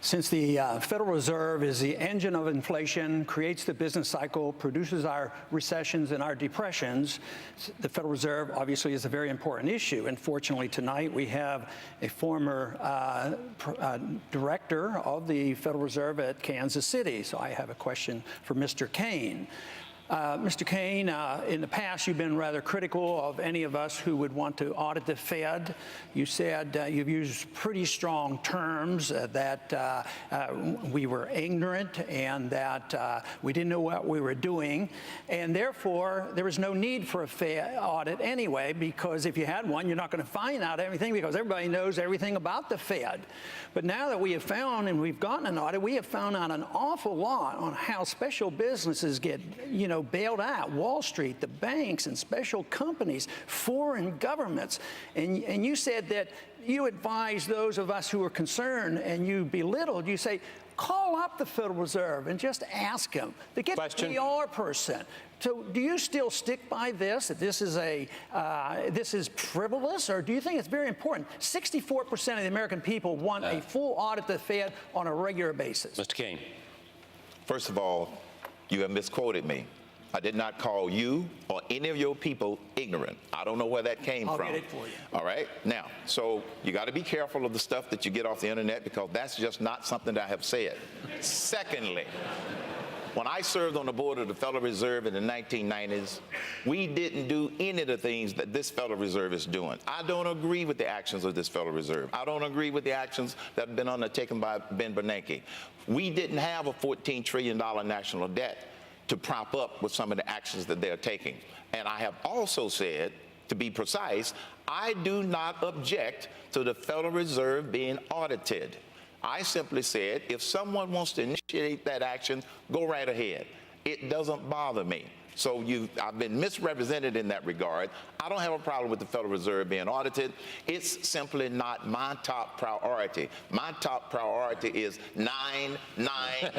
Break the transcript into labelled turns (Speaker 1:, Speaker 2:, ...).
Speaker 1: Since the Federal Reserve is the engine of inflation, creates the business cycle, produces our recessions and our depressions, the Federal Reserve obviously is a very important issue. And fortunately tonight we have a former director of the Federal Reserve at Kansas City. So I have a question for Mr. Cain. Mr. Cain, in the past, you've been rather critical of any of us who would want to audit the Fed. You said you've used pretty strong terms that we were ignorant and that we didn't know what we were doing. And therefore, there was no need for a Fed audit anyway, because if you had one, you're not going to find out everything because everybody knows everything about the Fed. But now that we have found and we've gotten an audit, we have found out an awful lot on how special businesses get, bailed out. Wall Street, the banks and special companies, foreign governments. And you said that you advised those of us who were concerned and you belittled, you say, call up the Federal Reserve and just ask them to get a PR person. So do you still stick by this, that this is frivolous, or do you think it's very important? 64% of the American people want a full audit of the Fed on a regular basis.
Speaker 2: Mr. Cain.
Speaker 3: First of all, you have misquoted me. I did not call you or any of your people ignorant. I don't know where that came from.
Speaker 1: I'll get it for you.
Speaker 3: All right? Now, so you got to be careful of the stuff that you get off the internet because that's just not something that I have said. Secondly, when I served on the board of the Federal Reserve in the 1990s, we didn't do any of the things that this Federal Reserve is doing. I don't agree with the actions of this Federal Reserve. I don't agree with the actions that have been undertaken by Ben Bernanke. We didn't have a $14 trillion national debt to prop up with some of the actions that they're taking. And I have also said, to be precise, I do not object to the Federal Reserve being audited. I simply said, if someone wants to initiate that action, go right ahead. It doesn't bother me. So I've been misrepresented in that regard. I don't have a problem with the Federal Reserve being audited. It's simply not my top priority. My top priority is 999.